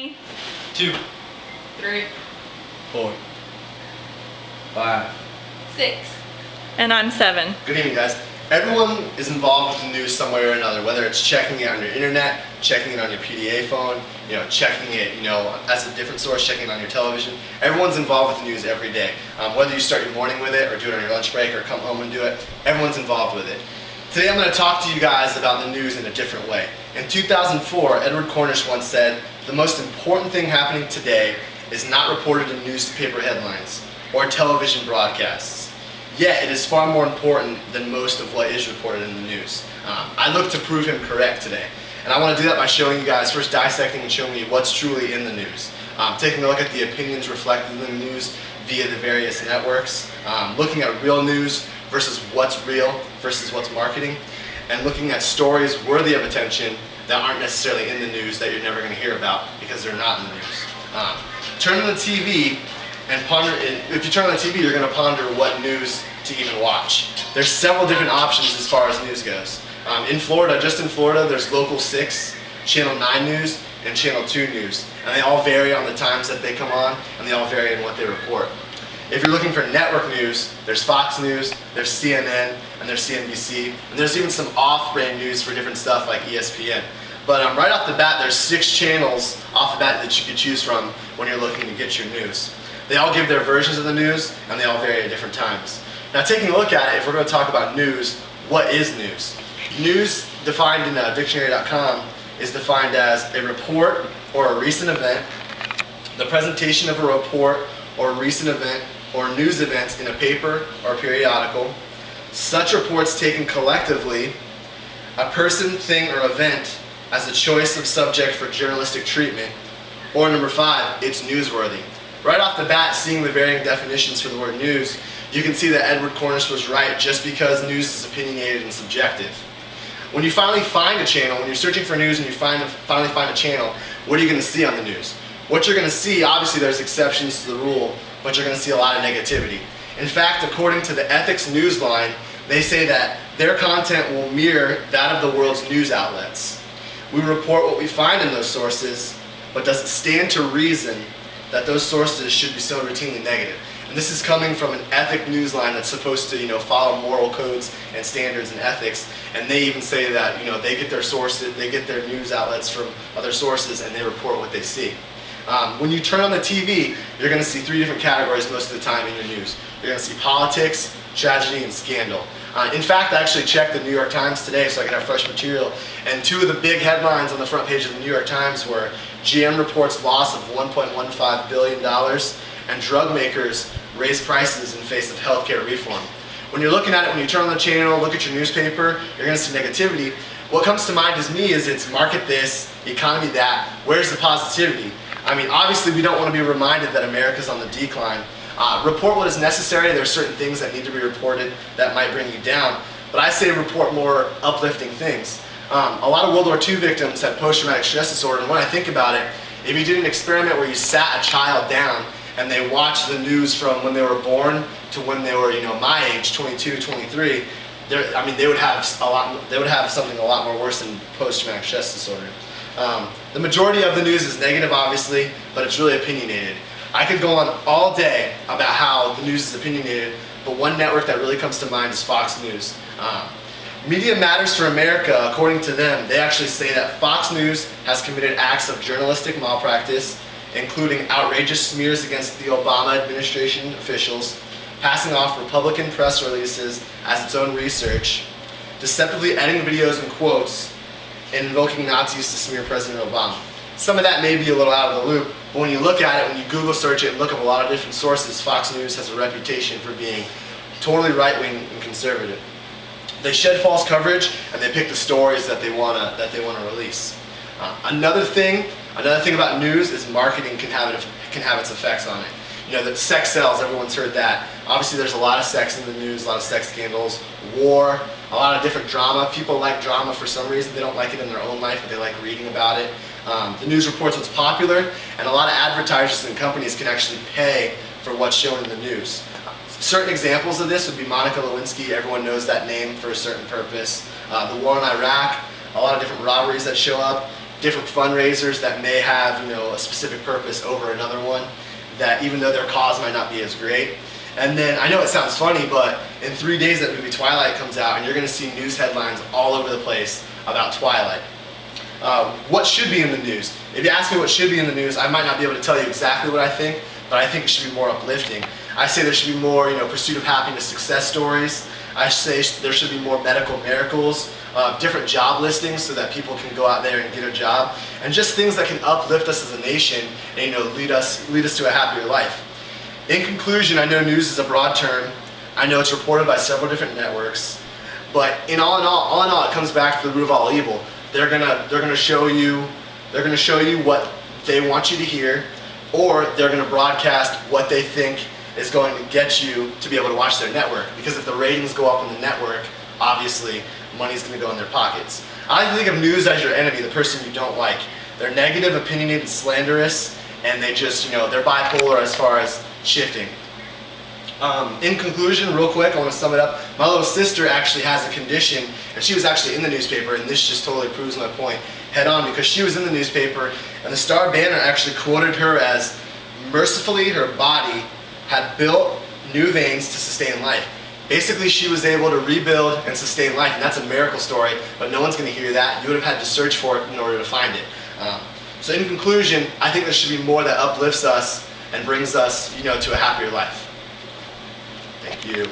3, 2, 3, 4, 5. 6. And I'm 7. Good evening, guys. Everyone is involved with the news some way or another, whether it's checking it on your internet, checking it on your PDA phone, checking it, as a different source, checking it on your television. Everyone's involved with the news every day. Whether you start your morning with it or do it on your lunch break or come home and do it, everyone's involved with it. Today I'm going to talk to you guys about the news in a different way. In 2004, Edward Cornish once said, "The most important thing happening today is not reported in newspaper headlines or television broadcasts. Yet it is far more important than most of what is reported in the news." I look to prove him correct today. And I want to do that by showing you guys, first dissecting and showing you what's truly in the news. Taking a look at the opinions reflected in the news via the various networks. Looking at real news versus what's real versus what's marketing. And looking at stories worthy of attention that aren't necessarily in the news that you're never going to hear about because they're not in the news. Turn on the TV and ponder, if you turn on the TV, you're going to ponder what news to even watch. There's several different options as far as news goes. In Florida, just in Florida, there's Local 6, Channel 9 News, and Channel 2 News. And they all vary on the times that they come on, and they all vary in what they report. If you're looking for network news, there's Fox News, there's CNN, and there's CNBC, and there's even some off-brand news for different stuff like ESPN. But right off the bat, there's 6 channels off the bat that you could choose from when you're looking to get your news. They all give their versions of the news, and they all vary at different times. Now, taking a look at it, if we're going to talk about news, what is news? News, defined in dictionary.com, is defined as a report or a recent event, the presentation of a report or a recent event or news events in a paper or periodical, such reports taken collectively, a person, thing, or event as a choice of subject for journalistic treatment, or number 5, it's newsworthy. Right off the bat, seeing the varying definitions for the word news, you can see that Edward Cornish was right just because news is opinionated and subjective. When you finally find a channel, when you're searching for news and you finally find a channel, what are you going to see on the news? What you're going to see, obviously there's exceptions to the rule, but you're going to see a lot of negativity. In fact, according to the Ethics Newsline, they say that their content will mirror that of the world's news outlets. We report what we find in those sources, but does it stand to reason that those sources should be so routinely negative? And this is coming from an ethic newsline that's supposed to, follow moral codes and standards and ethics. And they even say that, they get their sources, they get their news outlets from other sources, and they report what they see. When you turn on the TV, you're going to see 3 different categories most of the time in your news. You're going to see politics, tragedy, and scandal. In fact, I actually checked the New York Times today so I could have fresh material, and 2 of the big headlines on the front page of the New York Times were GM reports loss of $1.15 billion, and drug makers raise prices in face of healthcare reform. When you're looking at it, when you turn on the channel, look at your newspaper, you're going to see negativity. What comes to mind as me is it's market this, economy that, where's the positivity? I mean, obviously we don't want to be reminded that America's on the decline. Report what is necessary. There's certain things that need to be reported that might bring you down, but I say report more uplifting things. A lot of World War II victims had post-traumatic stress disorder, and when I think about it, if you did an experiment where you sat a child down and they watched the news from when they were born to when they were, my age, 22, 23, they would have something a lot more worse than post-traumatic stress disorder. The majority of the news is negative, obviously, but it's really opinionated. I could go on all day about how the news is opinionated, but one network that really comes to mind is Fox News. Media Matters for America, according to them, they actually say that Fox News has committed acts of journalistic malpractice, including outrageous smears against the Obama administration officials, passing off Republican press releases as its own research, deceptively editing videos and quotes, and invoking Nazis to smear President Obama. Some of that may be a little out of the loop, but when you look at it, when you Google search it and look up a lot of different sources, Fox News has a reputation for being totally right-wing and conservative. They shed false coverage, and they pick the stories that they want to release. Another thing about news is marketing can have its effects on it. That sex sells, everyone's heard that. Obviously there's a lot of sex in the news, a lot of sex scandals, war, a lot of different drama. People like drama for some reason. They don't like it in their own life, but they like reading about it. The news reports what's popular, and a lot of advertisers and companies can actually pay for what's shown in the news. Certain examples of this would be Monica Lewinsky. Everyone knows that name for a certain purpose. The war in Iraq, a lot of different robberies that show up. different fundraisers that may have, a specific purpose over another one, that even though their cause might not be as great. And then, I know it sounds funny, but in 3 days that movie Twilight comes out, and you're going to see news headlines all over the place about Twilight. What should be in the news? If you ask me what should be in the news, I might not be able to tell you exactly what I think, but I think it should be more uplifting. I say there should be more, pursuit of happiness success stories. I say there should be more medical miracles, different job listings so that people can go out there and get a job, and just things that can uplift us as a nation and lead us to a happier life. In conclusion, I know news is a broad term. I know it's reported by several different networks, but all in all, it comes back to the root of all evil. They're gonna show you what they want you to hear, or they're gonna broadcast what they think is going to get you to be able to watch their network. Because if the ratings go up on the network, obviously money's going to go in their pockets. I like to think of news as your enemy, the person you don't like. They're negative, opinionated, slanderous, and they just, they're bipolar as far as shifting. In conclusion, real quick, I want to sum it up. My little sister actually has a condition, and she was actually in the newspaper, and this just totally proves my point head on, because she was in the newspaper, and the Star Banner actually quoted her as, "Mercifully, her body had built new veins to sustain life." Basically, she was able to rebuild and sustain life, and that's a miracle story, but no one's going to hear that. You would have had to search for it in order to find it. So in conclusion, I think there should be more that uplifts us and brings us, to a happier life. Thank you.